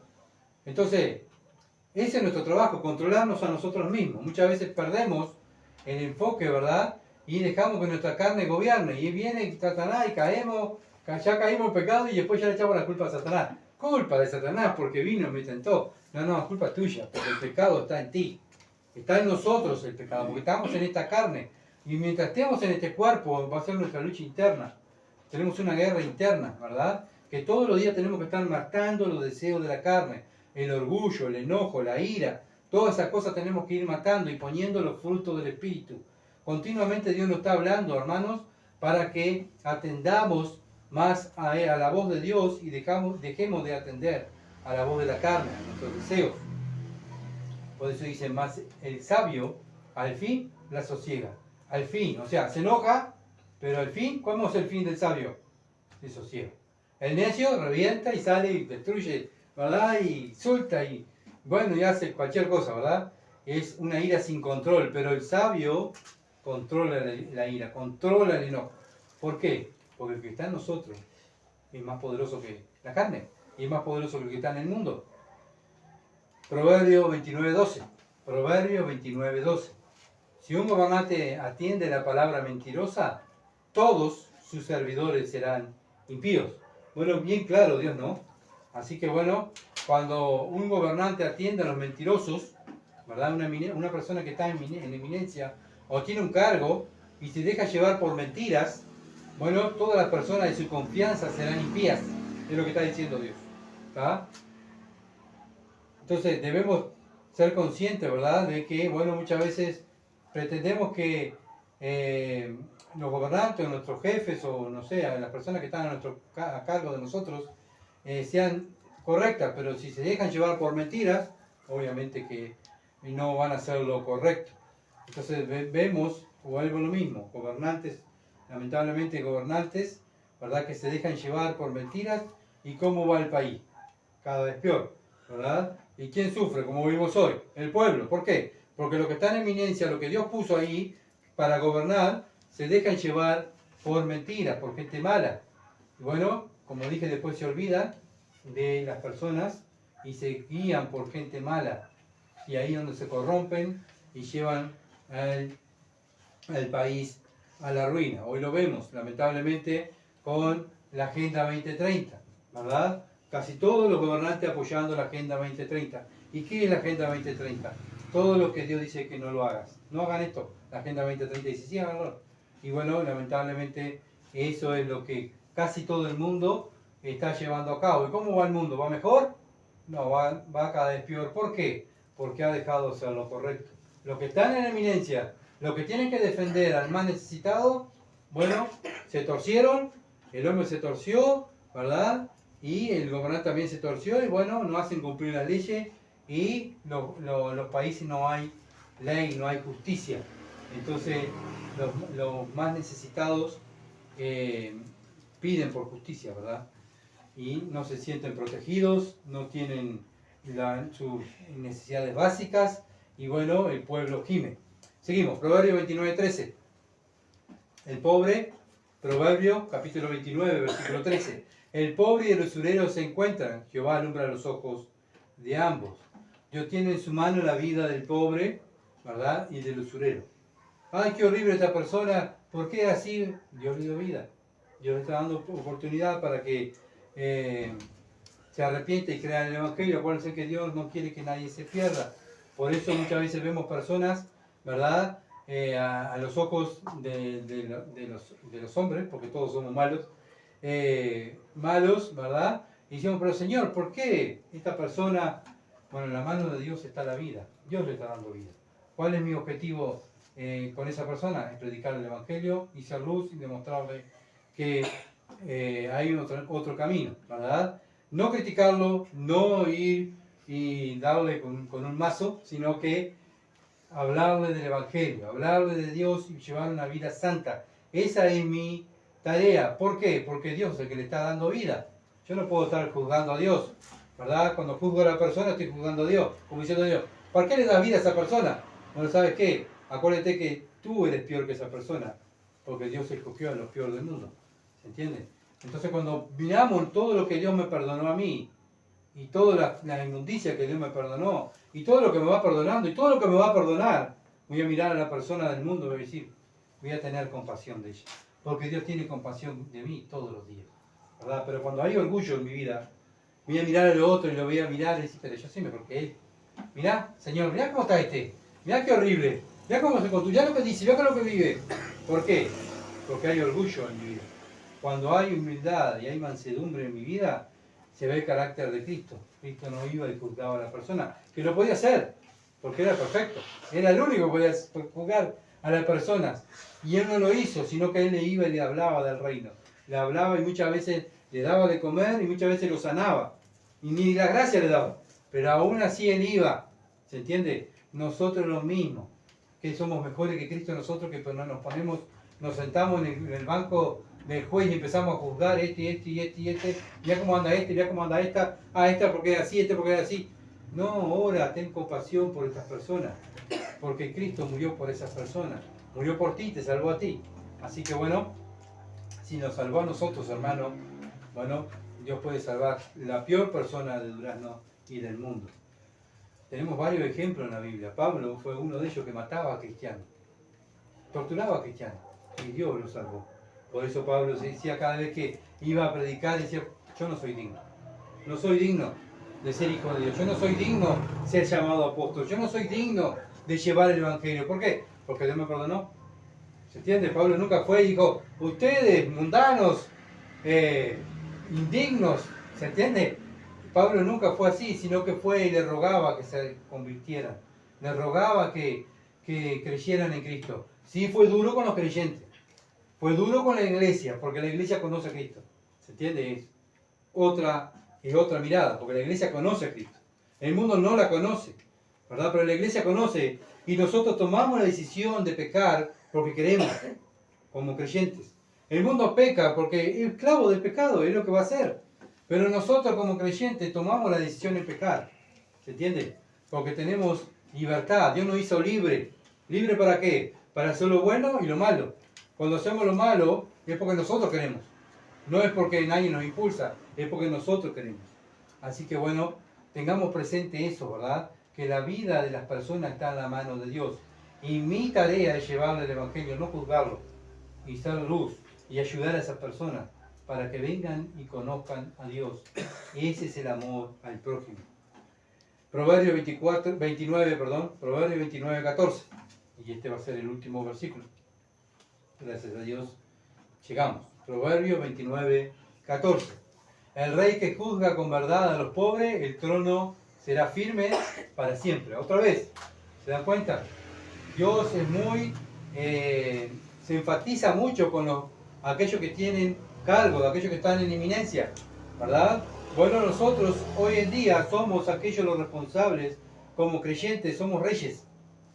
Entonces, ese es nuestro trabajo, controlarnos a nosotros mismos. Muchas veces perdemos el enfoque, ¿verdad? Y dejamos que nuestra carne gobierne. Y viene Satanás y ya caímos en pecado y después ya le echamos la culpa a Satanás. Culpa de Satanás porque vino y me tentó. No, es culpa tuya, porque el pecado está en ti. Está en nosotros el pecado, porque estamos en esta carne. Y mientras estemos en este cuerpo, va a ser nuestra lucha interna. Tenemos una guerra interna, ¿verdad? Que todos los días tenemos que estar matando los deseos de la carne. El orgullo, el enojo, la ira. Todas esas cosas tenemos que ir matando y poniendo los frutos del Espíritu. Continuamente Dios nos está hablando, hermanos, para que atendamos más a la voz de Dios y dejemos de atender a la voz de la carne, a nuestros deseos. Por eso dice más, el sabio al fin la sosiega. Al fin, o sea, se enoja, pero al fin, ¿cómo es el fin del sabio? Se sosiega. El necio revienta y sale y destruye, ¿verdad? Y insulta y, bueno, y hace cualquier cosa, ¿verdad? Es una ira sin control, pero el sabio controla la ira, controla el enojo. ¿Por qué? Porque el que está en nosotros es más poderoso que la carne y es más poderoso que el que está en el mundo. Proverbio 29:12. Proverbio 29:12. Si un gobernante atiende la palabra mentirosa, todos sus servidores serán impíos. Bueno, bien claro Dios, ¿no? Así que bueno, cuando un gobernante atiende a los mentirosos, ¿verdad? Una persona que está en eminencia o tiene un cargo y se deja llevar por mentiras, bueno, todas las personas de su confianza serán impías. Es lo que está diciendo Dios. ¿Está? Entonces debemos ser conscientes, ¿verdad?, de que, bueno, muchas veces pretendemos que los gobernantes o nuestros jefes o, no sé, las personas que están a cargo de nosotros sean correctas, pero si se dejan llevar por mentiras, obviamente que no van a hacer lo correcto. Entonces vemos, vuelvo lo mismo, gobernantes, lamentablemente gobernantes, ¿verdad?, que se dejan llevar por mentiras. ¿Y cómo va el país? Cada vez peor, ¿verdad? ¿Y quién sufre, como vimos hoy? El pueblo. ¿Por qué? Porque lo que está en eminencia, lo que Dios puso ahí para gobernar, se dejan llevar por mentiras, por gente mala. Y bueno, como dije, después se olvidan de las personas y se guían por gente mala. Y ahí es donde se corrompen y llevan al país a la ruina. Hoy lo vemos, lamentablemente, con la Agenda 2030, ¿verdad? Casi todos los gobernantes apoyando la Agenda 2030. ¿Y qué es la Agenda 2030? Todo lo que Dios dice que no lo hagas. No hagan esto. La Agenda 2030 dice, sí, háganlo. Y bueno, lamentablemente eso es lo que casi todo el mundo está llevando a cabo. ¿Y cómo va el mundo? ¿Va mejor? No, va cada vez peor. ¿Por qué? Porque ha dejado de ser lo correcto. Los que están en eminencia, los que tienen que defender al más necesitado, bueno, se torcieron, el hombre se torció, ¿verdad? Y el gobernante también se torció y bueno, no hacen cumplir las leyes y los países no hay ley, no hay justicia. Entonces los más necesitados piden por justicia, ¿verdad? Y no se sienten protegidos, no tienen sus necesidades básicas y bueno, el pueblo gime. Seguimos, Proverbio 29:13. El pobre, Proverbio capítulo 29, versículo 13. El pobre y el usurero se encuentran, Jehová alumbra los ojos de ambos. Dios tiene en su mano la vida del pobre ¿verdad? Y del usurero. Ay, qué horrible esta persona, ¿por qué así? Dios le dio vida. Dios le está dando oportunidad para que se arrepiente y crea en el Evangelio. Acuérdense que Dios no quiere que nadie se pierda. Por eso muchas veces vemos personas, ¿verdad? A los ojos de los hombres, porque todos somos malos, ¿verdad? Y decimos, pero Señor, ¿por qué esta persona? Bueno, en la mano de Dios está la vida. Dios le está dando vida. ¿Cuál es mi objetivo con esa persona? Es predicarle el Evangelio y ser luz y demostrarle que hay otro camino, ¿verdad? No criticarlo, no ir y darle con un mazo, sino que hablarle del Evangelio, hablarle de Dios y llevar una vida santa. Esa es mi tarea. ¿Por qué? Porque Dios es el que le está dando vida. Yo no puedo estar juzgando a Dios, ¿verdad? Cuando juzgo a la persona estoy juzgando a Dios, como diciendo a Dios, ¿por qué le das vida a esa persona? Bueno, ¿sabes qué? Acuérdate que tú eres peor que esa persona, porque Dios escogió a los peores del mundo. ¿Se entiende? Entonces cuando miramos todo lo que Dios me perdonó a mí, y toda la inmundicia que Dios me perdonó, y todo lo que me va perdonando, y todo lo que me va a perdonar, voy a mirar a la persona del mundo y voy a decir, voy a tener compasión de ella, porque Dios tiene compasión de mí todos los días, ¿verdad? Pero cuando hay orgullo en mi vida, voy a mirar al otro y lo voy a mirar y decir, pero yo soy mejor que él. Mirá, Señor, mirá cómo está este, mirá qué horrible, mirá cómo se construye, mirá lo que dice, mirá lo que vive. ¿Por qué? Porque hay orgullo en mi vida. Cuando hay humildad y hay mansedumbre en mi vida, se ve el carácter de Cristo. Cristo no iba y juzgaba a la persona, que lo podía hacer, porque era perfecto. Era el único que podía juzgar a las personas. Y él no lo hizo, sino que él le iba y le hablaba del reino. Le hablaba y muchas veces le daba de comer y muchas veces lo sanaba. Y ni la gracia le daba. Pero aún así él iba. ¿Se entiende? Nosotros lo mismo. Que somos mejores que Cristo nosotros, que nos sentamos en el banco del juez y empezamos a juzgar este. Mira cómo anda este, mira cómo anda esta. Ah, esta porque es así, este porque es así. No, ahora ten compasión por estas personas. Porque Cristo murió por esas personas. Murió por ti, te salvó a ti. Así que bueno, si nos salvó a nosotros, hermano, bueno, Dios puede salvar la peor persona de Durazno y del mundo. Tenemos varios ejemplos en la Biblia. Pablo fue uno de ellos que mataba a cristianos, torturaba a cristianos, y Dios lo salvó. Por eso Pablo se decía cada vez que iba a predicar, decía, yo no soy digno. No soy digno de ser hijo de Dios. Yo no soy digno de ser llamado apóstol. Yo no soy digno de llevar el Evangelio. ¿Por qué? Porque Dios me perdonó. ¿Se entiende? Pablo nunca fue y dijo, ustedes, mundanos, indignos, ¿se entiende? Pablo nunca fue así, sino que fue y le rogaba que se convirtieran. Le rogaba que creyeran en Cristo. Sí, fue duro con los creyentes. Fue duro con la iglesia, porque la iglesia conoce a Cristo. ¿Se entiende? Es otra mirada, porque la iglesia conoce a Cristo. El mundo no la conoce, ¿verdad? Pero la iglesia conoce y nosotros tomamos la decisión de pecar porque queremos, como creyentes. El mundo peca porque es esclavo del pecado, es lo que va a hacer. Pero nosotros como creyentes tomamos la decisión de pecar. ¿Se entiende? Porque tenemos libertad. Dios nos hizo libre. ¿Libre para qué? Para hacer lo bueno y lo malo. Cuando hacemos lo malo es porque nosotros queremos. No es porque nadie nos impulsa, es porque nosotros queremos. Así que bueno, tengamos presente eso, ¿verdad? Que la vida de las personas está en la mano de Dios. Y mi tarea es llevarle el Evangelio, no juzgarlo. Y ser luz y ayudar a esas personas para que vengan y conozcan a Dios. Ese es el amor al prójimo. Proverbio 29, 14. Y este va a ser el último versículo. Gracias a Dios llegamos. Proverbio 29, 14. El rey que juzga con verdad a los pobres, el trono será firme para siempre. Otra vez, ¿se dan cuenta? Dios es se enfatiza mucho con aquellos que tienen cargo, aquellos que están en eminencia, ¿verdad? Bueno, nosotros hoy en día somos aquellos los responsables, como creyentes, somos reyes,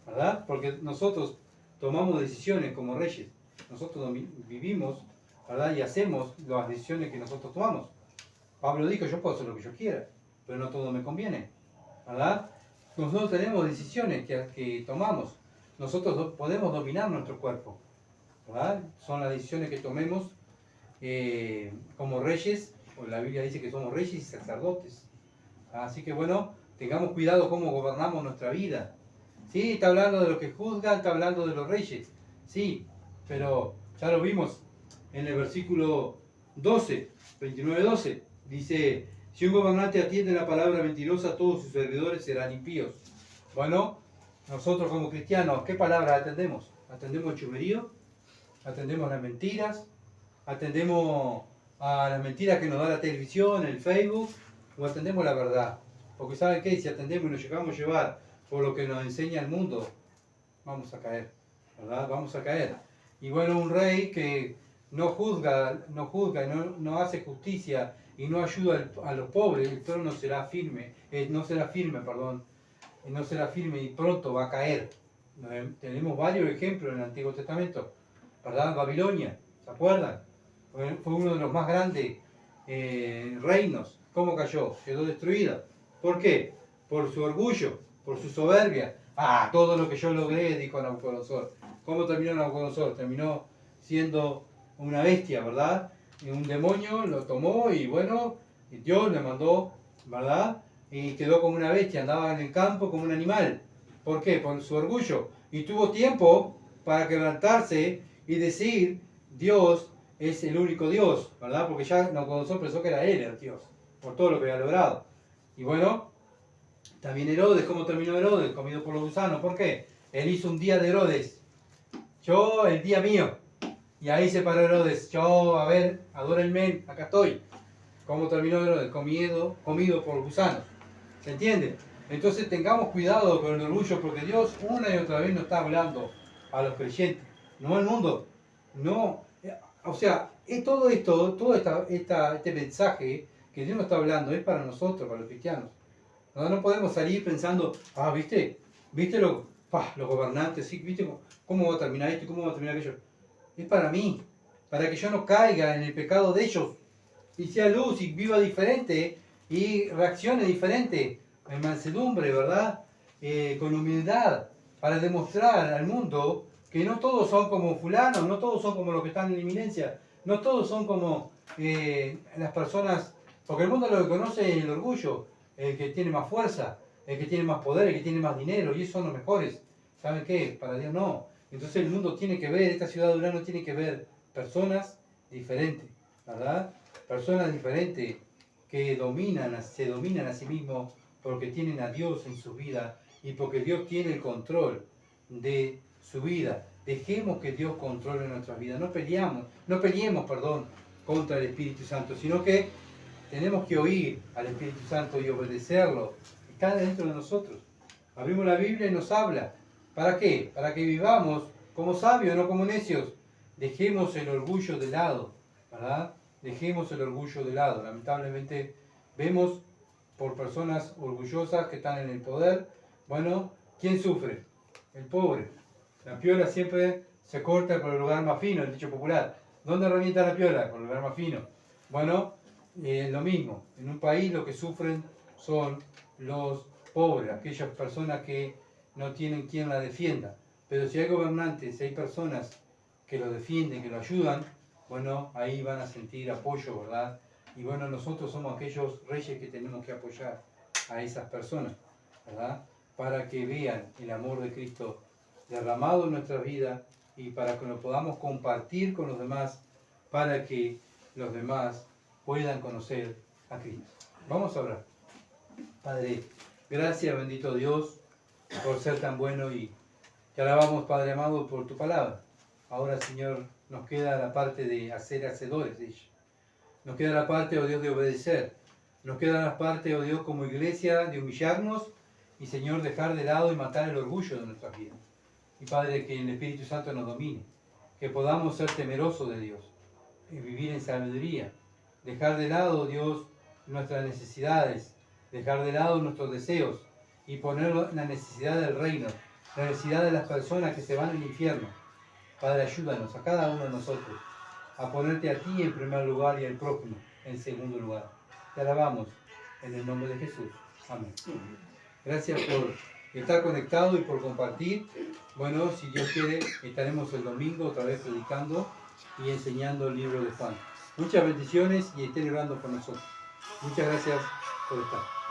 ¿verdad? Porque nosotros tomamos decisiones como reyes. Nosotros vivimos, ¿verdad? Y hacemos las decisiones que nosotros tomamos. Pablo dijo, yo puedo hacer lo que yo quiera, pero no todo me conviene, ¿verdad? Nosotros tenemos decisiones que tomamos. Nosotros podemos dominar nuestro cuerpo, ¿verdad? Son las decisiones que tomemos como reyes, o la Biblia dice que somos reyes y sacerdotes. Así que bueno, tengamos cuidado cómo gobernamos nuestra vida. Sí, está hablando de los que juzgan, está hablando de los reyes. Sí, pero ya lo vimos en el versículo 12, 29-12. Dice, si un gobernante atiende la palabra mentirosa, todos sus servidores serán impíos. Bueno, nosotros como cristianos, ¿qué palabra atendemos? ¿Atendemos el chumerío? ¿Atendemos las mentiras? ¿Atendemos a las mentiras que nos da la televisión, el Facebook? ¿O atendemos la verdad? Porque ¿saben qué? Si atendemos y nos llegamos a llevar por lo que nos enseña el mundo, vamos a caer, ¿verdad? Vamos a caer. Y bueno, un rey que no juzga, no hace justicia y no ayuda a los pobres, el trono no será firme, no será firme y pronto va a caer. Tenemos varios ejemplos en el Antiguo Testamento, ¿verdad? Babilonia, ¿se acuerdan? Fue uno de los más grandes reinos. ¿Cómo cayó? Quedó destruida. ¿Por qué? Por su orgullo, por su soberbia. Ah, todo lo que yo logré, dijo Nabucodonosor. ¿Cómo terminó Nabucodonosor? Terminó siendo una bestia, ¿verdad? Y un demonio lo tomó y bueno, Dios le mandó, ¿verdad? Y quedó como una bestia, andaba en el campo como un animal. ¿Por qué? Por su orgullo. Y tuvo tiempo para quebrantarse y decir, Dios es el único Dios, ¿verdad? Porque ya Nabucodonosor pensó que era él el Dios, por todo lo que había logrado. Y bueno, también Herodes, ¿cómo terminó Herodes? Comido por los gusanos. ¿Por qué? Él hizo un día de Herodes. Yo, el día mío. Y ahí se paró Herodes. Yo, a ver, adórenme, acá estoy. ¿Cómo terminó Herodes? Comido por gusanos. ¿Se entiende? Entonces tengamos cuidado con el orgullo, porque Dios una y otra vez nos está hablando a los creyentes, no al mundo. No, o sea, todo esto, este mensaje que Dios nos está hablando es para nosotros, para los cristianos. No podemos salir pensando, ¿viste los gobernantes, ¿sí? ¿Viste cómo va a terminar esto y cómo va a terminar aquello? Es para mí, para que yo no caiga en el pecado de ellos y sea luz y viva diferente y reaccione diferente, en mansedumbre, ¿verdad? Con humildad, para demostrar al mundo que no todos son como fulano, no todos son como los que están en la eminencia, no todos son como las personas, porque el mundo lo que conoce es el orgullo, el que tiene más fuerza, el que tiene más poder, el que tiene más dinero, y esos son los mejores. ¿Saben qué? Para Dios no. Entonces el mundo tiene que ver, esta ciudad de Urano tiene que ver personas diferentes, ¿verdad? Personas diferentes que se dominan a sí mismos porque tienen a Dios en su vida y porque Dios tiene el control de su vida. Dejemos que Dios controle nuestras vidas. No peleemos, contra el Espíritu Santo, sino que tenemos que oír al Espíritu Santo y obedecerlo. Está dentro de nosotros. Abrimos la Biblia y nos habla. ¿Para qué? Para que vivamos como sabios, no como necios. Dejemos el orgullo de lado, ¿verdad? Dejemos el orgullo de lado. Lamentablemente vemos por personas orgullosas que están en el poder. Bueno, ¿quién sufre? El pobre. La piola siempre se corta por el lugar más fino, el dicho popular. ¿Dónde revienta la piola? Por el lugar más fino. Bueno, lo mismo. En un país lo que sufren son los pobres, aquellas personas que no tienen quien la defienda. Pero si hay gobernantes, si hay personas que lo defienden, que lo ayudan, bueno, ahí van a sentir apoyo, ¿verdad? Y bueno, nosotros somos aquellos reyes que tenemos que apoyar a esas personas, ¿verdad? Para que vean el amor de Cristo derramado en nuestra vida y para que lo podamos compartir con los demás, para que los demás puedan conocer a Cristo. Vamos a orar. Padre, gracias, bendito Dios, por ser tan bueno y te alabamos, Padre amado, por tu palabra. Ahora, Señor, nos queda la parte de ser hacedores de ella. Nos queda la parte, oh Dios, de obedecer. Nos queda la parte, oh Dios, como iglesia, de humillarnos y, Señor, dejar de lado y matar el orgullo de nuestras vidas. Y, Padre, que el Espíritu Santo nos domine, que podamos ser temerosos de Dios y vivir en sabiduría. Dejar de lado, Dios, nuestras necesidades, dejar de lado nuestros deseos y poner la necesidad del reino, la necesidad de las personas que se van al infierno. Padre, ayúdanos a cada uno de nosotros a ponerte a ti en primer lugar y al prójimo en segundo lugar. Te alabamos en el nombre de Jesús. Amén. Gracias por estar conectado y por compartir. Bueno, si Dios quiere, estaremos el domingo otra vez predicando y enseñando el libro de Juan. Muchas bendiciones y estén orando por nosotros. Muchas gracias por estar.